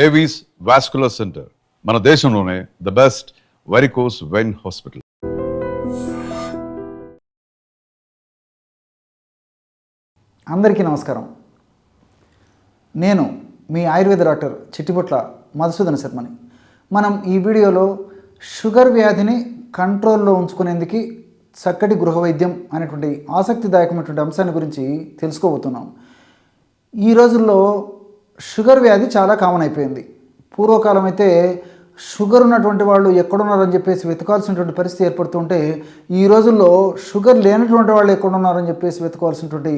Avis vascular centre మన దేశంలోనే the best varicose vein hospital. అందరికీ నమస్కారం. నేను మీ ఆయుర్వేద డాక్టర్ చిట్టిపొట్ల మధుసూదన శర్మని. మనం ఈ వీడియోలో షుగర్ వ్యాధిని కంట్రోల్లో ఉంచుకునేందుకు చక్కటి గృహ వైద్యం అనేటువంటి ఆసక్తిదాయకమైనటువంటి అంశాన్ని గురించి తెలుసుకోబోతున్నాం. ఈ రోజుల్లో షుగర్ వ్యాధి చాలా కామన్ అయిపోయింది. పూర్వకాలం అయితే షుగర్ ఉన్నటువంటి వాళ్ళు ఎక్కడున్నారని చెప్పేసి వెతకాల్సినటువంటి పరిస్థితి ఏర్పడుతుంటే, ఈ రోజుల్లో షుగర్ లేనటువంటి వాళ్ళు ఎక్కడున్నారని చెప్పేసి వెతకాల్సినటువంటి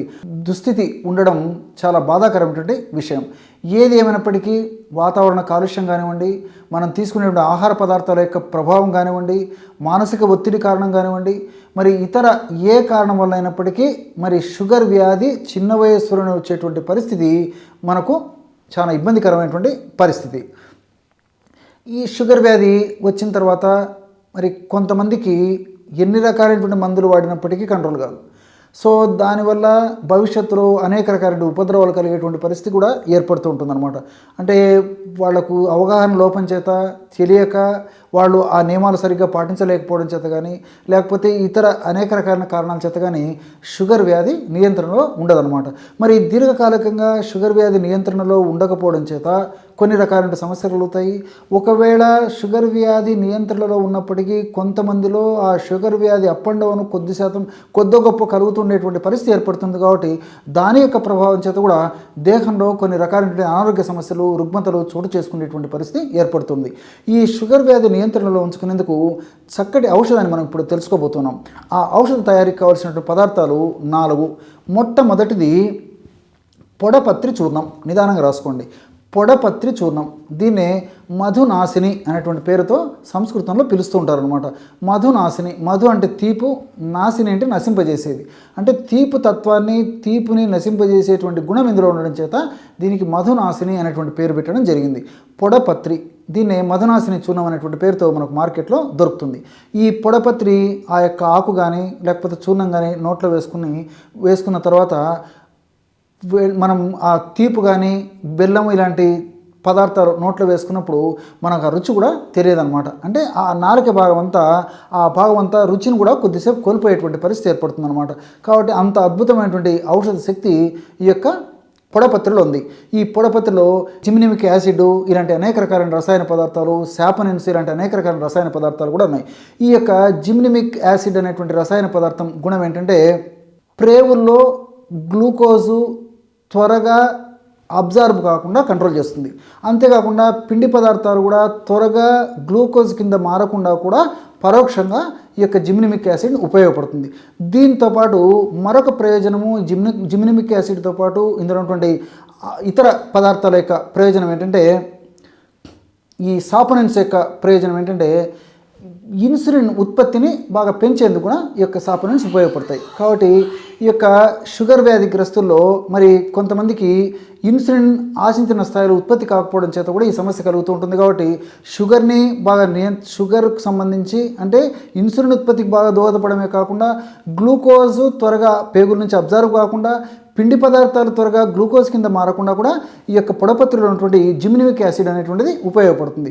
దుస్థితి ఉండడం చాలా బాధాకరమైనటువంటి విషయం. ఏది ఏమైనప్పటికీ వాతావరణ కాలుష్యం కానివ్వండి, మనం తీసుకునేటువంటి ఆహార పదార్థాల యొక్క ప్రభావం కానివ్వండి, మానసిక ఒత్తిడి కారణం కానివ్వండి, మరి ఇతర ఏ కారణం వల్ల అయినప్పటికీ మరి షుగర్ వ్యాధి చిన్న వయస్సులోనే వచ్చేటువంటి పరిస్థితి మనకు చాలా ఇబ్బందికరమైనటువంటి పరిస్థితి. ఈ షుగర్ వ్యాధి వచ్చిన తర్వాత మరి కొంతమందికి ఎన్ని రకాలైనటువంటి మందులు వాడినప్పటికీ కంట్రోల్ కాదు. సో దానివల్ల భవిష్యత్తులో అనేక రకాల ఉపద్రవాలు కలిగేటువంటి పరిస్థితి కూడా ఏర్పడుతూ ఉంటుందన్నమాట. అంటే వాళ్లకు అవగాహన లోపం చేత, తెలియక వాళ్ళు ఆ నియమాలు సరిగ్గా పాటించలేకపోవడం చేత కానీ, లేకపోతే ఇతర అనేక రకాల కారణాల చేత కానీ షుగర్ వ్యాధి నియంత్రణలో ఉండదన్నమాట. మరి దీర్ఘకాలికంగా షుగర్ వ్యాధి నియంత్రణలో ఉండకపోవడం చేత కొన్ని రకాలైన సమస్యలు కలుగుతాయి. ఒకవేళ షుగర్ వ్యాధి నియంత్రణలో ఉన్నప్పటికీ కొంతమందిలో ఆ షుగర్ వ్యాధి అప్ అండ్ డౌన్ కొద్ది గొప్ప కలుగుతుండేటువంటి పరిస్థితి ఏర్పడుతుంది. కాబట్టి దాని యొక్క ప్రభావం చేత కూడా దేహంలో కొన్ని రకాలైన అనారోగ్య సమస్యలు, రుగ్మతలు చోటు చేసుకునేటువంటి పరిస్థితి ఏర్పడుతుంది. ఈ షుగర్ వ్యాధి నియంత్రణలో ఉంచుకునేందుకు చక్కటి ఔషధాన్ని మనం ఇప్పుడు తెలుసుకోబోతున్నాం. ఆ ఔషధ తయారీకి కావాల్సినటువంటి పదార్థాలు 4. మొట్టమొదటిది పొడపత్రి చూర్ణం. నిదానంగా రాసుకోండి. పొడపత్రి చూర్ణం, దీన్నే మధునాశిని అనేటువంటి పేరుతో సంస్కృతంలో పిలుస్తూ ఉంటారనమాట. మధునాశిని, మధు అంటే తీపు, నాశిని అంటే నశింపజేసేది. అంటే తీపు తత్వాన్ని, తీపుని నశింపజేసేటువంటి గుణం ఇందులో ఉండడం చేత దీనికి మధునాశిని అనేటువంటి పేరు పెట్టడం జరిగింది. పొడపత్రి, దీన్నే మధునాశిని చూర్ణం అనేటువంటి పేరుతో మనకు మార్కెట్లో దొరుకుతుంది. ఈ పొడపత్రి ఆ యొక్క ఆకు కానీ లేకపోతే చూర్ణం కానీ నోట్లో వేసుకున్న తర్వాత మనం ఆ తీపు కానీ బెల్లం ఇలాంటి పదార్థాలు నోట్లో వేసుకున్నప్పుడు మనకు ఆ రుచి కూడా తెలియదన్నమాట. అంటే ఆ నాలుక ఆ భాగం అంతా రుచిని కూడా కొద్దిసేపు కోల్పోయేటువంటి పరిస్థితి ఏర్పడుతుందన్నమాట. కాబట్టి అంత అద్భుతమైనటువంటి ఔషధ శక్తి ఈ యొక్క పొడపత్రిలో ఉంది. ఈ పొడపత్రిలో జిమ్నిమిక్ యాసిడ్ ఇలాంటి అనేక రకాలైన రసాయన పదార్థాలు, శాపనిన్స్ ఇలాంటి అనేక రకాల రసాయన పదార్థాలు కూడా ఉన్నాయి. ఈ యొక్క జిమ్నిమిక్ యాసిడ్ అనేటువంటి రసాయన పదార్థం గుణం ఏంటంటే ప్రేవుల్లో గ్లూకోజు త్వరగా అబ్జార్బ్ కాకుండా కంట్రోల్ చేస్తుంది. అంతేకాకుండా పిండి పదార్థాలు కూడా త్వరగా గ్లూకోజ్ కింద మారకుండా కూడా పరోక్షంగా ఈ యొక్క జిమ్నిమిక్ యాసిడ్ ఉపయోగపడుతుంది. దీంతోపాటు మరొక ప్రయోజనము జిమ్నిమిక్ యాసిడ్తో పాటు ఇందులో ఉన్నటువంటి ఇతర పదార్థాల యొక్క ప్రయోజనం ఏంటంటే, ఈ సాపనెన్స్ యొక్క ప్రయోజనం ఏంటంటే ఇన్సులిన్ ఉత్పత్తిని బాగా పెంచేందుకు కూడా ఈ యొక్క సాపనెన్స్ ఉపయోగపడతాయి. కాబట్టి ఈ యొక్క షుగర్ వ్యాధిగ్రస్తుల్లో మరి కొంతమందికి ఇన్సులిన్ ఆశించిన స్థాయిలో ఉత్పత్తి కాకపోవడం చేత కూడా ఈ సమస్య కలుగుతూ ఉంటుంది. కాబట్టి షుగర్ని బాగా షుగర్కి సంబంధించి అంటే ఇన్సులిన్ ఉత్పత్తికి బాగా దోహదపడమే కాకుండా గ్లూకోజ్ త్వరగా పేగుల నుంచి అబ్జర్వ్ కాకుండా, పిండి పదార్థాలు త్వరగా గ్లూకోజ్ కింద మారకుండా కూడా ఈ యొక్క పొడపత్రిలో ఉన్నటువంటి జిమ్నిమిక్ యాసిడ్ అనేటువంటిది ఉపయోగపడుతుంది.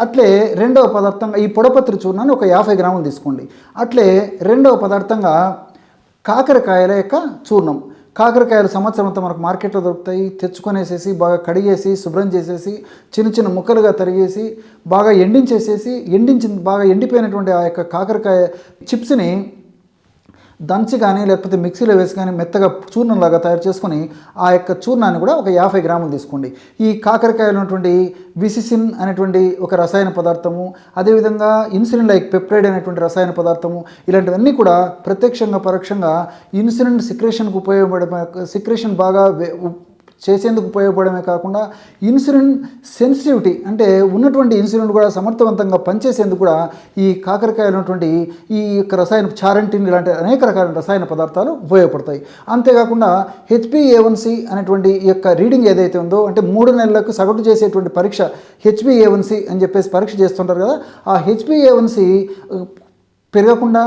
అట్లే రెండవ పదార్థంగా ఈ పొడపత్రి చూర్ణాన్ని ఒక 50 గ్రాములు తీసుకోండి. అట్లే రెండవ పదార్థంగా కాకరకాయల యొక్క చూర్ణం. కాకరకాయలు సంవత్సరం అంతా మనకు మార్కెట్లో దొరుకుతాయి. తెచ్చుకొనేసేసి బాగా కడిగేసి శుభ్రం చేసేసి చిన్న చిన్న ముక్కలుగా తరిగేసి బాగా బాగా ఎండిపోయినటువంటి ఆ యొక్క కాకరకాయ చిప్స్ని దంచి కానీ లేకపోతే మిక్సీలో వేసి కానీ మెత్తగా చూర్ణంలాగా తయారు చేసుకొని ఆ యొక్క చూర్ణాన్ని కూడా ఒక 50 గ్రాములు తీసుకోండి. ఈ కాకరకాయలు ఉన్నటువంటి విసిసిన్ అనేటువంటి ఒక రసాయన పదార్థము, అదేవిధంగా ఇన్సులిన్ లైక్ పెప్టైడ్ అనేటువంటి రసాయన పదార్థము, ఇలాంటివన్నీ కూడా ప్రత్యక్షంగా పరోక్షంగా ఇన్సులిన్ సిక్రేషన్ బాగా చేసేందుకు ఉపయోగపడమే కాకుండా ఇన్సులిన్ సెన్సిటివిటీ అంటే ఉన్నటువంటి ఇన్సులిన్ కూడా సమర్థవంతంగా పనిచేసేందుకు కూడా ఈ కాకరకాయలు ఉన్నటువంటి ఈ యొక్క రసాయన చారంటిన్ ఇలాంటి అనేక రకాల రసాయన పదార్థాలు ఉపయోగపడతాయి. అంతేకాకుండా HbA1c అనేటువంటి ఈ యొక్క రీడింగ్ ఏదైతే ఉందో, అంటే 3 నెలలకు సగటు చేసేటువంటి పరీక్ష HbA1c అని చెప్పేసి పరీక్ష చేస్తుంటారు కదా, ఆ HbA1c పెరగకుండా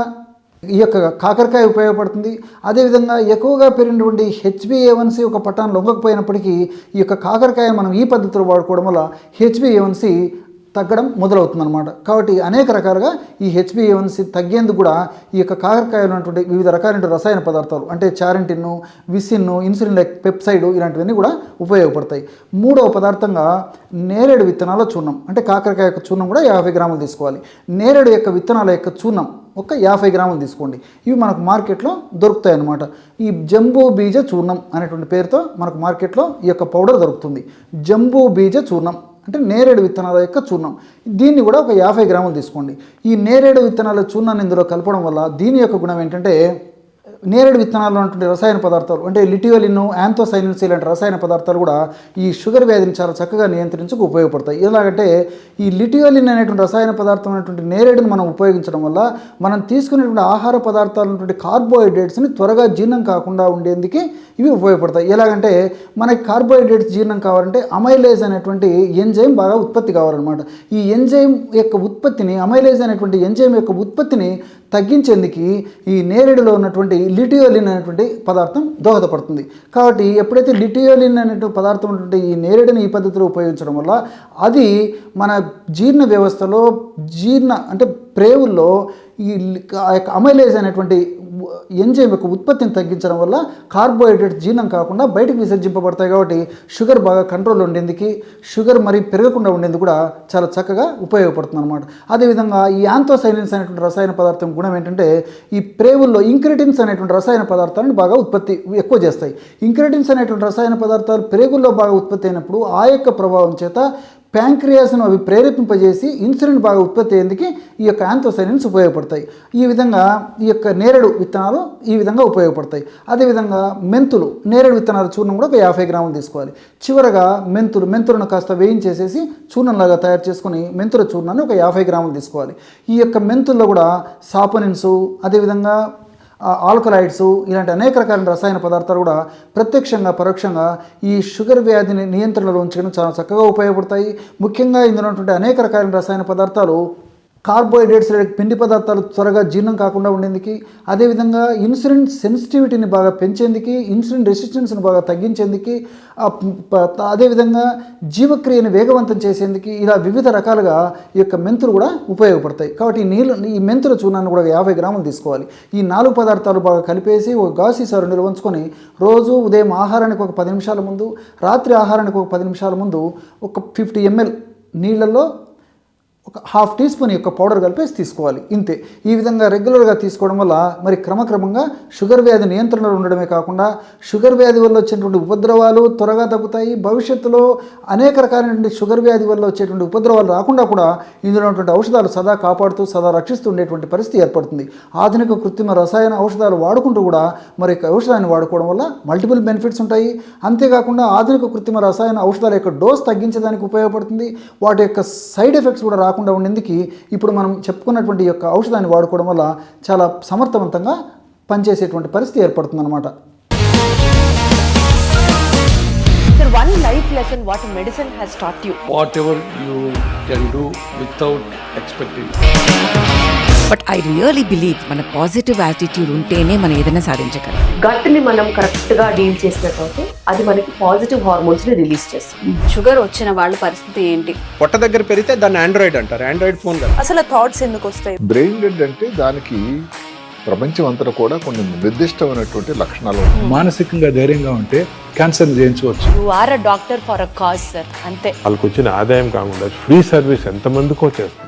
ఈ యొక్క కాకరకాయ ఉపయోగపడుతుంది. అదేవిధంగా ఎక్కువగా పెరిగినటువంటి HbA1c ఒక పట్టాన్ని లొంగకపోయినప్పటికీ ఈ యొక్క కాకరకాయ మనం ఈ పద్ధతిలో వాడుకోవడం వల్ల HbA1c తగ్గడం మొదలవుతుందన్నమాట. కాబట్టి అనేక రకాలుగా ఈ HbA1c తగ్గేందుకు కూడా ఈ యొక్క కాకరకాయలో ఉన్నటువంటి వివిధ రకాలైన రసాయన పదార్థాలు అంటే చారెంటిన్, విసిన్, ఇన్సులిన్ లైక్ పెప్సైడ్ ఇలాంటివన్నీ కూడా ఉపయోగపడతాయి. మూడవ పదార్థంగా నేరేడు విత్తనాల చూర్ణం అంటే కాకరకాయ యొక్క చూర్ణం కూడా 50 గ్రాములు తీసుకోవాలి. నేరేడు యొక్క విత్తనాల యొక్క చూర్ణం ఒక 50 గ్రాములు తీసుకోండి. ఇవి మనకు మార్కెట్లో దొరుకుతాయి అన్నమాట. ఈ జంబూ బీజ చూర్ణం అనేటువంటి పేరుతో మనకు మార్కెట్లో ఈ యొక్క పౌడర్ దొరుకుతుంది. జంబూ బీజ చూర్ణం అంటే నేరేడు విత్తనాల యొక్క చూర్ణం. దీన్ని కూడా ఒక 50 గ్రాములు తీసుకోండి. ఈ నేరేడు విత్తనాల చూర్ణాన్ని ఇందులో కలపడం వల్ల దీని యొక్క గుణం ఏంటంటే నేరేడు విత్తనాల్లో ఉన్నటువంటి రసాయన పదార్థాలు అంటే లిటియోలిన్, యాంథోసైనిన్స్ ఇలాంటి రసాయన పదార్థాలు కూడా ఈ షుగర్ వ్యాధిని చాలా చక్కగా నియంత్రించకు ఉపయోగపడతాయి. ఎలాగంటే ఈ లిటియోలిన్ అనేటువంటి రసాయన పదార్థం అనేటువంటి నేరేడును మనం ఉపయోగించడం వల్ల మనం తీసుకునేటువంటి ఆహార పదార్థాలు ఉన్నటువంటి కార్బోహైడ్రేట్స్ని త్వరగా జీర్ణం కాకుండా ఉండేందుకు ఇవి ఉపయోగపడతాయి. ఎలాగంటే మనకి కార్బోహైడ్రేట్స్ జీర్ణం కావాలంటే అమైలేజ్ అనేటువంటి ఎంజైమ్ బాగా ఉత్పత్తి కావాలన్నమాట. ఈ ఎంజైమ్ యొక్క ఉత్పత్తిని అమైలేజ్ అనేటువంటి ఎంజైమ్ యొక్క ఉత్పత్తిని తగ్గించేందుకు ఈ నేరేడులో ఉన్నటువంటి లిటియోలిన్ అనేటువంటి పదార్థం దోహదపడుతుంది. కాబట్టి ఎప్పుడైతే లిటియోలిన్ అనేటువంటి పదార్థం ఉన్నటువంటి ఈ నేరేడుని ఈ పద్ధతిలో ఉపయోగించడం వల్ల అది మన జీర్ణ వ్యవస్థలో అంటే ప్రేవుల్లో ఈ అమైలేజ్ అనేటువంటి ఎంజైమ్ యొక్క ఉత్పత్తిని తగ్గించడం వల్ల కార్బోహైడ్రేట్ జీర్ణం కాకుండా బయటకు విసర్జింపబడతాయి. కాబట్టి షుగర్ బాగా కంట్రోల్లో ఉండేందుకు, షుగర్ మరీ పెరగకుండా ఉండేందుకు కూడా చాలా చక్కగా ఉపయోగపడుతుంది అనమాట. అదేవిధంగా ఈ యాంథోసైనిన్స్ అనేటువంటి రసాయన పదార్థం గుణం ఏంటంటే ఈ ప్రేవుల్లో ఇంక్రెటిన్స్ అనేటువంటి రసాయన పదార్థాలను బాగా ఉత్పత్తి ఎక్కువ చేస్తాయి. ఇంక్రెటిన్స్ అనేటువంటి రసాయన పదార్థాలు ప్రేగుల్లో బాగా ఉత్పత్తి అయినప్పుడు ఆ యొక్క ప్రభావం చేత ప్యాంక్రియాస్ను అవి ప్రేరేపింపజేసి ఇన్సులిన్ బాగా ఉత్పత్తి అయ్యేందుకు ఈ యొక్క యాంథోసైనిన్స్ ఉపయోగపడతాయి. ఈ విధంగా ఈ యొక్క నేరేడు విత్తనాలు ఈ విధంగా ఉపయోగపడతాయి. అదేవిధంగా మెంతులు, నేరేడు విత్తనాల చూర్ణం కూడా ఒక 50 గ్రాములు తీసుకోవాలి. చివరగా మెంతులను కాస్త వేయించేసేసి చూర్ణంలాగా తయారు చేసుకుని మెంతుల చూర్ణాన్ని ఒక 50 గ్రాములు తీసుకోవాలి. ఈ యొక్క మెంతుల్లో కూడా సాపనిన్స్, అదేవిధంగా ఆల్కలాయిడ్స్ ఇలాంటి అనేక రకాల రసాయన పదార్థాలు కూడా ప్రత్యక్షంగా పరోక్షంగా ఈ షుగర్ వ్యాధిని నియంత్రణలో ఉంచడం చాలా చక్కగా ఉపయోగపడతాయి. ముఖ్యంగా ఇందులో ఉన్నటువంటి అనేక రకాల రసాయన పదార్థాలు కార్బోహైడ్రేట్స్ పిండి పదార్థాలు త్వరగా జీర్ణం కాకుండా ఉండేందుకు, అదేవిధంగా ఇన్సులిన్ సెన్సిటివిటీని బాగా పెంచేందుకు, ఇన్సులిన్ రెసిస్టెన్స్ని బాగా తగ్గించేందుకు, అదేవిధంగా జీవక్రియని వేగవంతం చేసేందుకు ఇలా వివిధ రకాలుగా ఈ యొక్క మెంతులు కూడా ఉపయోగపడతాయి. కాబట్టి ఈ మెంతుల చూర్ణాన్ని కూడా 50 గ్రాములు తీసుకోవాలి. ఈ 4 పదార్థాలు బాగా కలిపేసి ఒక గాసీసారు నిల్వ ఉంచుకొని రోజు ఉదయం ఆహారానికి ఒక 10 నిమిషాల ముందు, రాత్రి ఆహారానికి ఒక 10 నిమిషాల ముందు ఒక 50 ml నీళ్ళల్లో ఒక 1/2 టీ స్పూన్ యొక్క పౌడర్ కలిపేసి తీసుకోవాలి. ఇంతే. ఈ విధంగా రెగ్యులర్గా తీసుకోవడం వల్ల మరి క్రమక్రమంగా షుగర్ వ్యాధి నియంత్రణలో ఉండడమే కాకుండా షుగర్ వ్యాధి వల్ల వచ్చేటువంటి ఉపద్రవాలు త్వరగా తగ్గుతాయి. భవిష్యత్తులో అనేక రకాలైన షుగర్ వ్యాధి వల్ల వచ్చేటువంటి ఉపద్రవాలు రాకుండా కూడా ఇందులో ఉన్నటువంటి ఔషధాలు సదా కాపాడుతూ సదా రక్షిస్తూ ఉండేటువంటి పరిస్థితి ఏర్పడుతుంది. ఆధునిక కృత్రిమ రసాయన ఔషధాలు వాడుకుంటూ కూడా మరి ఔషధాన్ని వాడుకోవడం వల్ల మల్టిపుల్ బెనిఫిట్స్ ఉంటాయి. అంతేకాకుండా ఆధునిక కృత్రిమ రసాయన ఔషధాల యొక్క డోస్ తగ్గించడానికి ఉపయోగపడుతుంది. వాటి యొక్క సైడ్ ఎఫెక్ట్స్ కూడా రాకుండా ఉండేందుకు ఇప్పుడు మనం చెప్పుకున్నటువంటి యొక్క ఔషధాన్ని వాడుకోవడం వల్ల చాలా సమర్థవంతంగా పనిచేసేటువంటి పరిస్థితి ఏర్పడుతుంది అన్నమాట. Sir, one life lesson what medicine has taught you. Whatever you can do without expecting. But I really believe మన పాజిటివ్ యాటిట్యూడ్ ఉంటేనే మనం ఏదైనా సాధించగలం. గట్ని మనం కరెక్ట్గా డీల్ చేసినట్లయితే అది మనకి పాజిటివ్ హార్మోన్స్ని రిలీజ్ చేస్తుంది. షుగర్ వచ్చిన వాళ్ళ పరిస్థితి ఏంటి? పొట్ట దగ్గర పెరిగితే దాన్ని ఆండ్రాయిడ్ అంటారు. ఆండ్రాయిడ్ ఫోన్ కదా. అసలు థాట్స్ ఎందుకు వస్తాయి? బ్రెయిన్ డెడ్ అంటే దానికి ప్రపంచం అంతా కూడా కొన్ని నిర్దిష్టమైనటువంటి లక్షణాలు. మానసికంగా ధైర్యంగా ఉంటే క్యాన్సర్ జయించవచ్చు. You are a doctor for a cause sir. అంతే. వాళ్ళకి వచ్చిన ఆదాయం కాకుండా ఫ్రీ సర్వీస్ ఎంతమందికో చేస్తారు.